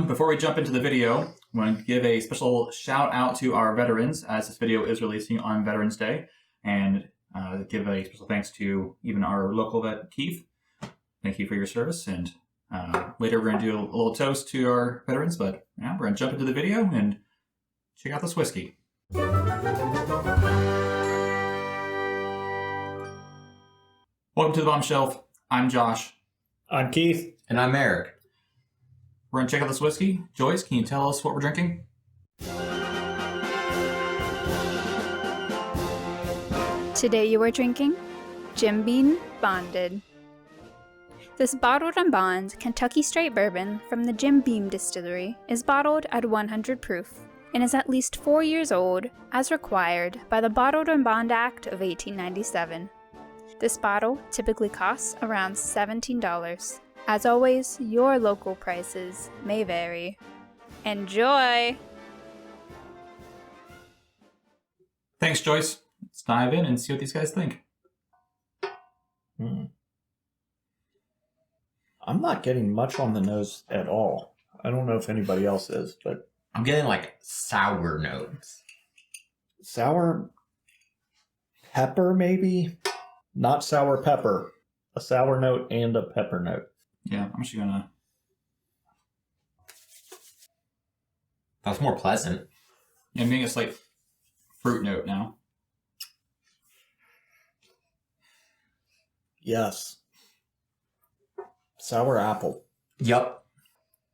Before we jump into the video, I want to give a special shout out to our veterans as this video is releasing on Veterans Day, and give a special thanks to even our local vet, Keith. Thank you for your service, and later we're going to do a little toast to our veterans, but yeah, we're going to jump into the video and check out this whiskey. Welcome to the Bomb Shelf. I'm Josh. I'm Keith. And I'm Eric. We're going to check out this whiskey. Joyce, can you tell us what we're drinking? Today you are drinking Jim Beam Bonded. This bottled and bond Kentucky straight bourbon from the Jim Beam distillery is bottled at 100 proof and is at least 4 years old as required by the Bottled and Bond Act of 1897. This bottle typically costs around $17. As always, your local prices may vary. Enjoy! Thanks, Joyce. Let's dive in and see what these guys think. I'm not getting much on the nose at all. I don't know if anybody else is, but I'm getting like sour notes. sour pepper maybe? Not sour pepper. A sour note and a pepper note. Yeah, I'm actually gonna... That's more pleasant. Yeah, I'm getting a slight fruit note now. Yes. Sour apple. Yup.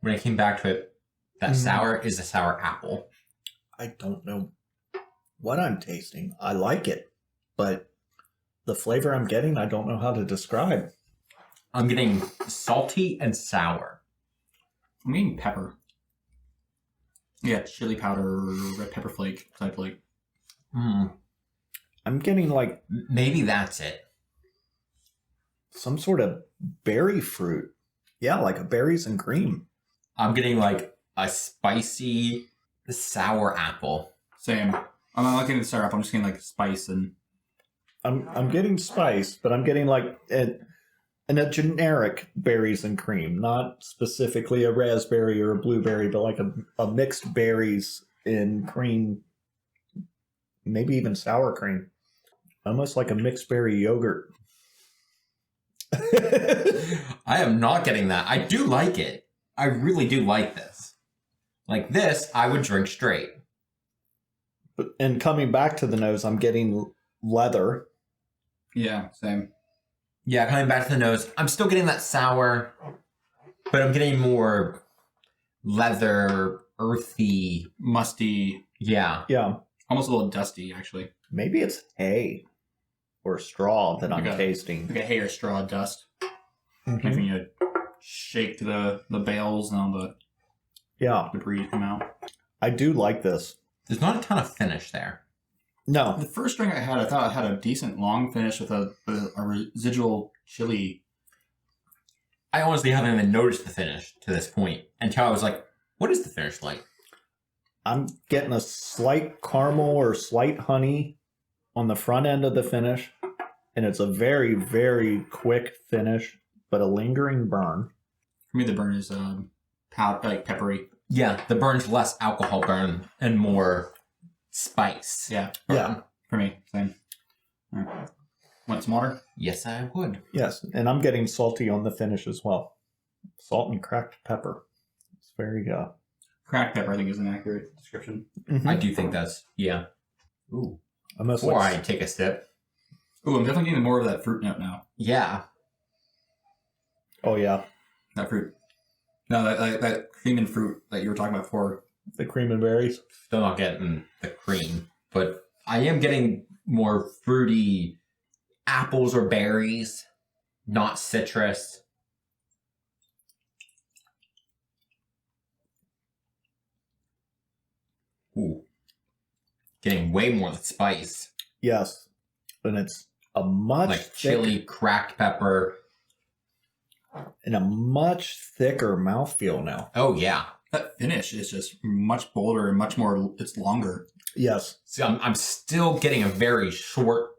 When I came back to it, that sour is a sour apple. I don't know what I'm tasting. I like it, but the flavor I'm getting, I don't know how to describe. I'm getting salty and sour. I'm getting pepper. Yeah, chili powder, red pepper flake type like. I'm getting like Maybe that's it. some sort of berry fruit. Yeah, like a berries and cream. I'm getting like a spicy sour apple. Same. I'm not getting the syrup. I'm just getting like spice and... I'm getting spice, but I'm getting like a generic berries and cream, not specifically a raspberry or a blueberry, but like a mixed berries in cream, maybe even sour cream. Almost like a mixed berry yogurt. I am not getting that. I do like it. I really do like this. Like this, I would drink straight. And coming back to the nose, I'm getting leather. Yeah, same. Yeah, coming back to the nose, I'm still getting that sour, but I'm getting more leather, earthy, Musty. yeah. Yeah, Almost a little dusty, actually. maybe it's hay or straw that I'm tasting. Like a hay or straw dust. Mhm. Like when you shake the bales and all the Yeah, debris come out. I do like this. There's not a ton of finish there. No, The first drink I had, I thought it had a decent long finish with a residual chili. I honestly haven't even noticed the finish to this point until I was like, what is the finish like? I'm getting a slight caramel or slight honey on the front end of the finish, and it's a very, very quick finish, but a lingering burn. For me, the burn is like peppery. Yeah, the burn's less alcohol burn and more spice. Yeah. Yeah. For me, same. All right. Want some water? Yes, I would. Yes, and I'm getting salty on the finish as well. Salt and cracked pepper. It's very Cracked pepper, I think, is an accurate description. I do think that's, yeah. Ooh. almost Before like I take a sip. Ooh, I'm definitely getting more of that fruit note now. Yeah. oh yeah, That fruit. No, that cream and fruit that you were talking about before. the cream and berries. Still not getting the cream, but I am getting more fruity apples or berries, not citrus. Ooh. Getting way more spice. Yes, and it's a much Like chili, cracked pepper. and a much thicker mouthfeel now. Oh, yeah. That finish is just much bolder and much more, it's longer. Yes, See, I'm still getting a very short,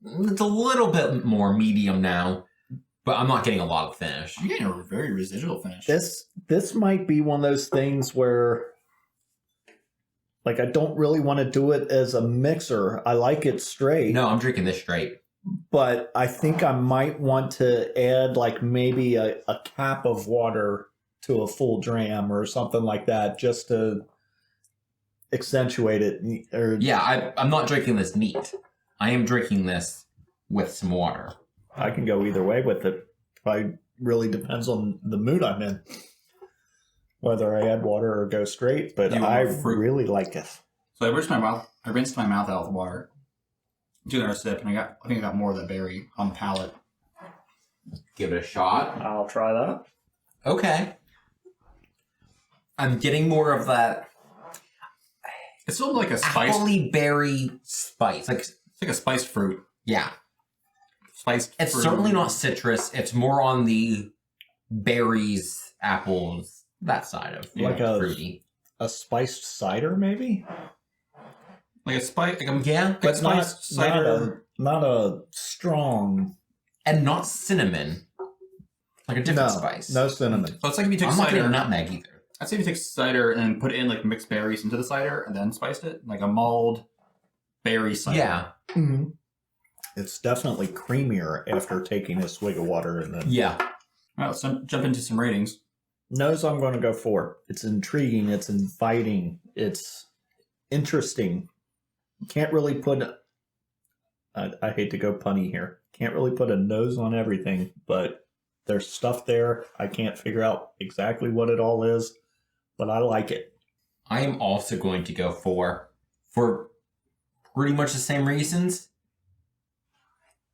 it's a little bit more medium now, but I'm not getting a lot of finish. I'm getting a very residual finish. This might be one of those things where, like, I don't really want to do it as a mixer. I like it straight. No, I'm drinking this straight. But I think I might want to add, like, maybe a cap of water to a full dram or something like that, just to accentuate it. Or Yeah, I'm not drinking this neat. I am drinking this with some water. I can go either way with it. Probably really depends on the mood I'm in, whether I add water or go straight. But I really like it. So I rinsed my mouth out with water. Took another sip, and I think I got more of that berry on the palate. Give it a shot. I'll try that. Okay. I'm getting more of that. It's sort of like a spiced Appley berry spice. It's like a spiced fruit. Yeah. Spiced It's fruit. certainly not citrus. It's more on the berries, apples, that side of Like a fruity. A spiced cider, maybe? Like a spice, Yeah. but spiced cider. Not a strong. And not cinnamon. Like a different spice. No cinnamon. So it's like if you took I'm not cider. getting nutmeg either. I'd say if you take cider and put in like mixed berries into the cider and then spiced it, like a mulled berry cider. Yeah. Mm-hmm. It's definitely creamier after taking a swig of water and then. Yeah. All right, let's jump into some ratings. Nose I'm going to go for. It's intriguing. It's inviting. It's interesting. Can't really put... I hate to go punny here. Can't really put a nose on everything, but there's stuff there. I can't figure out exactly what it all is, but I like it. I am also going to go for pretty much the same reasons.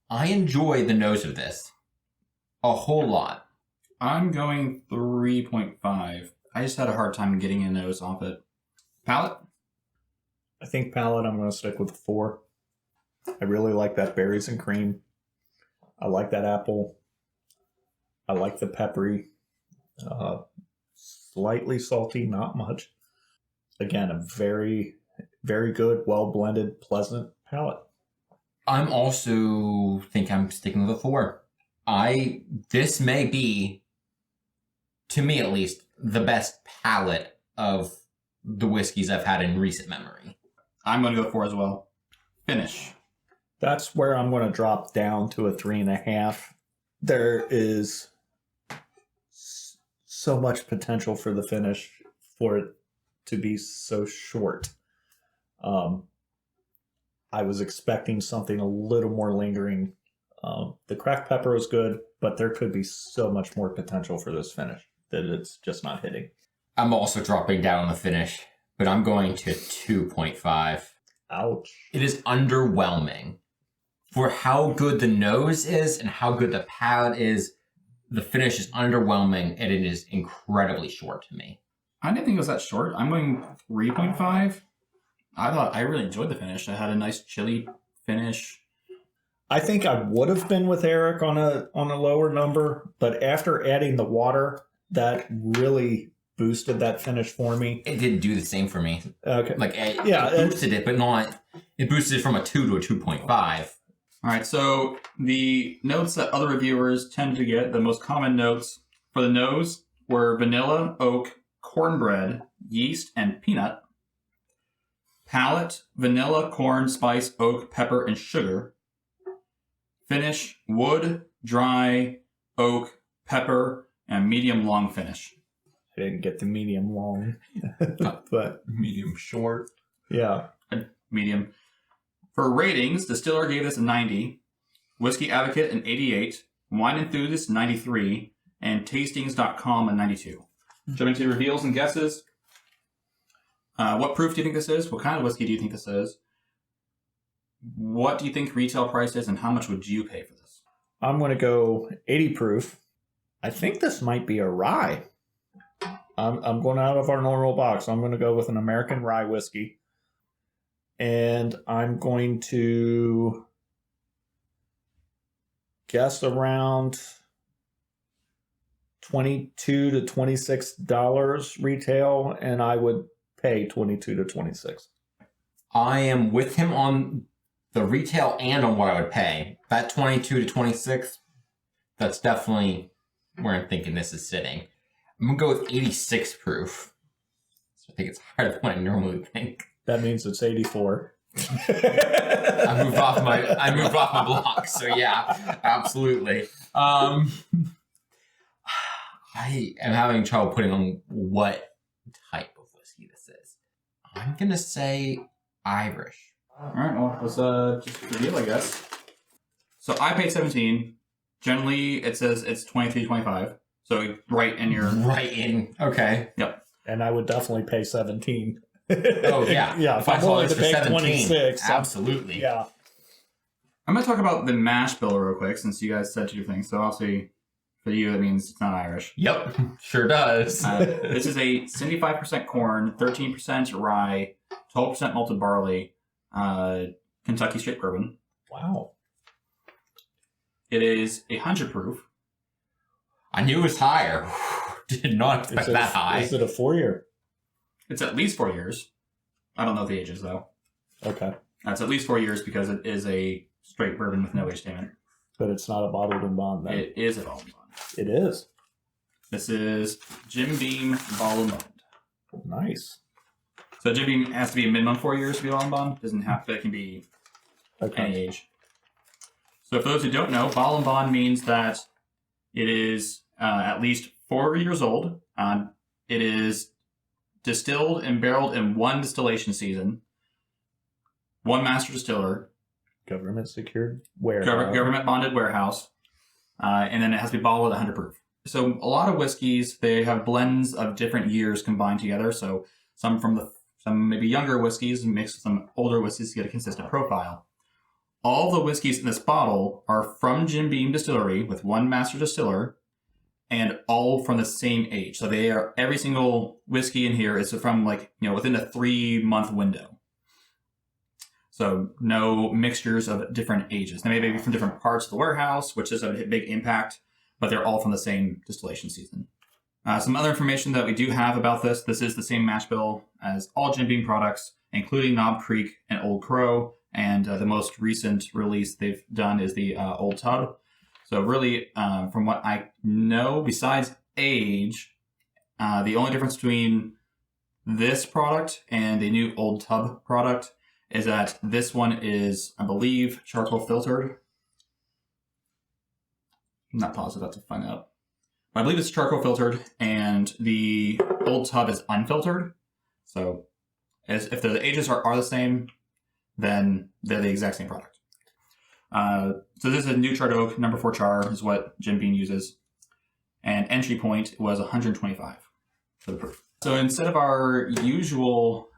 I enjoy the nose of this a whole lot. I'm going 3.5. I just had a hard time getting a nose off it. Palate? I think palate, I'm going to stick with a 4. I really like that berries and cream. I like that apple. I like the peppery. Slightly salty, not much. Again, a very, very good, well-blended, pleasant palate. I'm also think I'm sticking with a 4. This may be, to me at least, the best palate of the whiskeys I've had in recent memory. I'm going to go 4 as well. Finish. That's where I'm going to drop down to a 3.5. There is so much potential for the finish for it to be so short. I was expecting something a little more lingering. The cracked pepper is good, but there could be so much more potential for this finish that it's just not hitting. I'm also dropping down on the finish, but I'm going to 2.5. Ouch. It is underwhelming. For how good the nose is and how good the palate is, the finish is underwhelming, and it is incredibly short to me. I didn't think it was that short. I'm going 3.5. I really enjoyed the finish. I had a nice chili finish. I think I would have been with Eric on a lower number, but after adding the water, that really boosted that finish for me. It didn't do the same for me. Okay. Like, it boosted it, but not... It boosted it from a 2 to a 2.5. All right, so the notes that other reviewers tend to get, the most common notes for the nose were vanilla, oak, cornbread, yeast, and peanut. Palate, vanilla, corn, spice, oak, pepper, and sugar. Finish, wood, dry, oak, pepper, and medium long finish. I didn't get the medium long, but Medium short. yeah. Medium. For ratings, Distiller gave this a 90, Whiskey Advocate an 88, Wine Enthusiast 93, and Tastings.com a 92. Jumping to reveals and guesses. What proof do you think this is? What kind of whiskey do you think this is? What do you think retail price is, and how much would you pay for this? I'm going to go 80 proof. I think this might be a rye. I'm going out of our normal box. I'm going to go with an American rye whiskey. And I'm going to guess around $22 to $26 retail, and I would pay $22 to $26. I am with him on the retail and on what I would pay. That 22 to 26, That's definitely where I'm thinking this is sitting. I'm going to go with 86 proof. So I think it's higher than what I normally think. That means it's 84. I moved off my block, so yeah, absolutely. I am having trouble putting on what type of whiskey this is. I'm gonna say Irish. All right, well, let's just reveal, I guess. So I paid 17. Generally, it says it's 23.25. So right in your... Right in. Okay. Yep. And I would definitely pay 17. Oh, yeah. Yeah, if I'm willing to pay 26. Absolutely. Yeah. I'm going to talk about the mash bill real quick, since you guys said two things. So obviously, for you, that means it's not Irish. Yep, sure does. This is a 75% corn, 13% rye, 12% malted barley, Kentucky straight bourbon. Wow. It is 100 proof. I knew it was higher. Did not expect that high. Is it a 4-year? It's at least 4 years. I don't know the ages, though. Okay. It's at least 4 years because it is a straight bourbon with no age statement. But it's not a bottled and bond, then? It is a bottled and bond. It is. This is Jim Beam bottled and bond. Nice. So Jim Beam has to be a minimum 4 years to be bottled and bond. Doesn't have to. It can be any age. So for those who don't know, bottled and bond means that it is at least 4 years old. It is distilled and barreled in one distillation season. One master distiller. Government secured warehouse. Government bonded warehouse. And then it has to be bottled at 100 proof. So a lot of whiskeys, they have blends of different years combined together. So some maybe younger whiskeys mixed with some older whiskeys to get a consistent profile. All the whiskeys in this bottle are from Jim Beam Distillery with one master distiller and all from the same age. So they are, every single whiskey in here is from within a 3-month window. So no mixtures of different ages. They may be from different parts of the warehouse, which is a big impact, but they're all from the same distillation season. Some other information that we do have about this is the same mash bill as all Jim Beam products, including Knob Creek and Old Crow. And the most recent release they've done is the Old Tub. So really, from what I know, besides age, the only difference between this product and the new Old Tub product is that this one is, I believe, charcoal filtered. I'm not positive, that's to find out. But I believe it's charcoal filtered, and the Old Tub is unfiltered. So if the ages are the same, then they're the exact same product. So this is a new charred oak, number 4 char is what Jim Beam uses. And entry point was 125 for the proof. So instead of our usual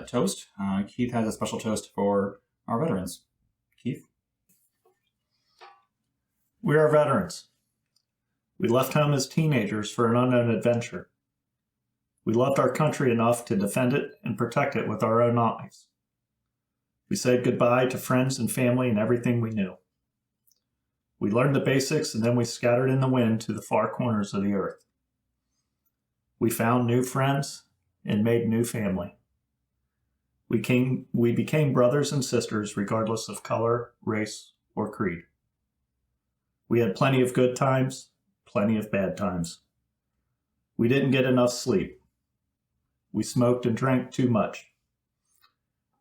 toast, Keith has a special toast for our veterans. Keith? We are veterans. We left home as teenagers for an unknown adventure. We loved our country enough to defend it and protect it with our own eyes. We said goodbye to friends and family and everything we knew. We learned the basics and then we scattered in the wind to the far corners of the earth. We found new friends and made new family. We became brothers and sisters regardless of color, race, or creed. We had plenty of good times, plenty of bad times. We didn't get enough sleep. We smoked and drank too much.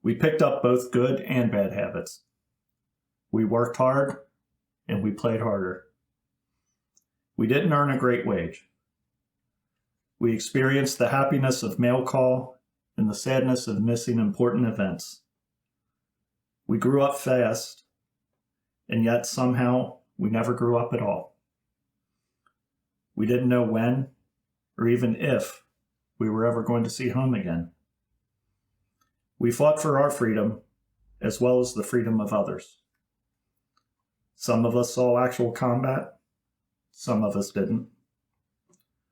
We picked up both good and bad habits. We worked hard, and we played harder. We didn't earn a great wage. We experienced the happiness of mail call and the sadness of missing important events. We grew up fast, and yet somehow we never grew up at all. We didn't know when, or even if, we were ever going to see home again. We fought for our freedom, as well as the freedom of others. Some of us saw actual combat, some of us didn't.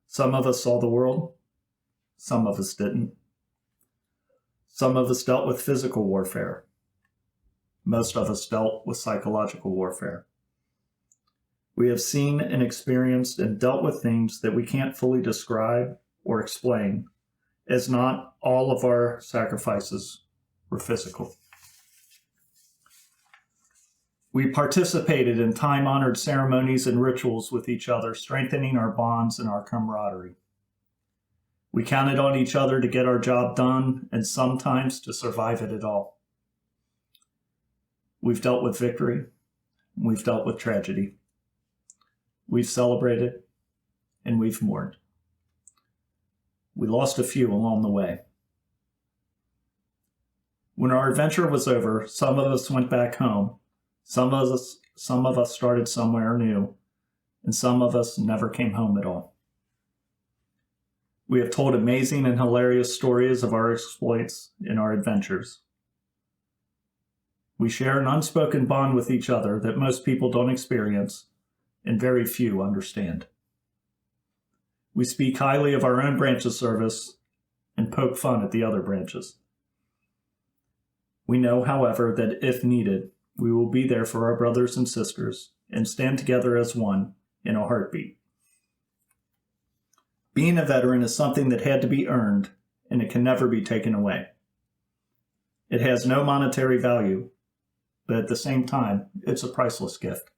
Some of us saw the world, some of us didn't. Some of us dealt with physical warfare. Most of us dealt with psychological warfare. We have seen and experienced and dealt with things that we can't fully describe or explain, as not all of our sacrifices were physical. We participated in time-honored ceremonies and rituals with each other, strengthening our bonds and our camaraderie. We counted on each other to get our job done and sometimes to survive it at all. We've dealt with victory. We've dealt with tragedy. We've celebrated and we've mourned. We lost a few along the way. When our adventure was over, some of us went back home. Some of us started somewhere new, and some of us never came home at all. We have told amazing and hilarious stories of our exploits and our adventures. We share an unspoken bond with each other that most people don't experience and very few understand. We speak highly of our own branch of service and poke fun at the other branches. We know, however, that if needed, we will be there for our brothers and sisters and stand together as one in a heartbeat. Being a veteran is something that had to be earned, and it can never be taken away. It has no monetary value, but at the same time, it's a priceless gift.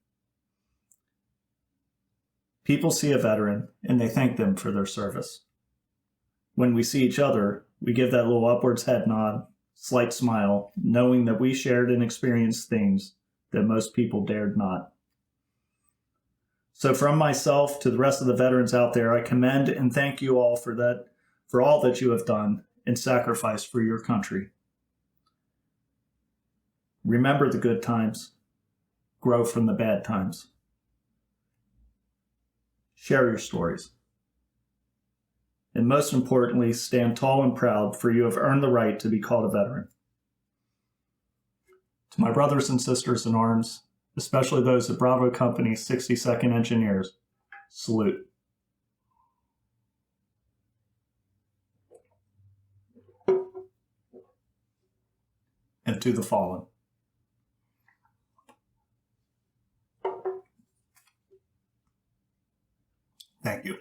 People see a veteran, and they thank them for their service. When we see each other, we give that little upwards head nod, slight smile, knowing that we shared and experienced things that most people dared not. So from myself to the rest of the veterans out there, I commend and thank you all for all that you have done and sacrificed for your country. Remember the good times. Grow from the bad times. Share your stories. And most importantly, stand tall and proud, for you have earned the right to be called a veteran. To my brothers and sisters in arms, especially those at Bravo Company's 62nd Engineers, salute. And to the fallen. Thank you.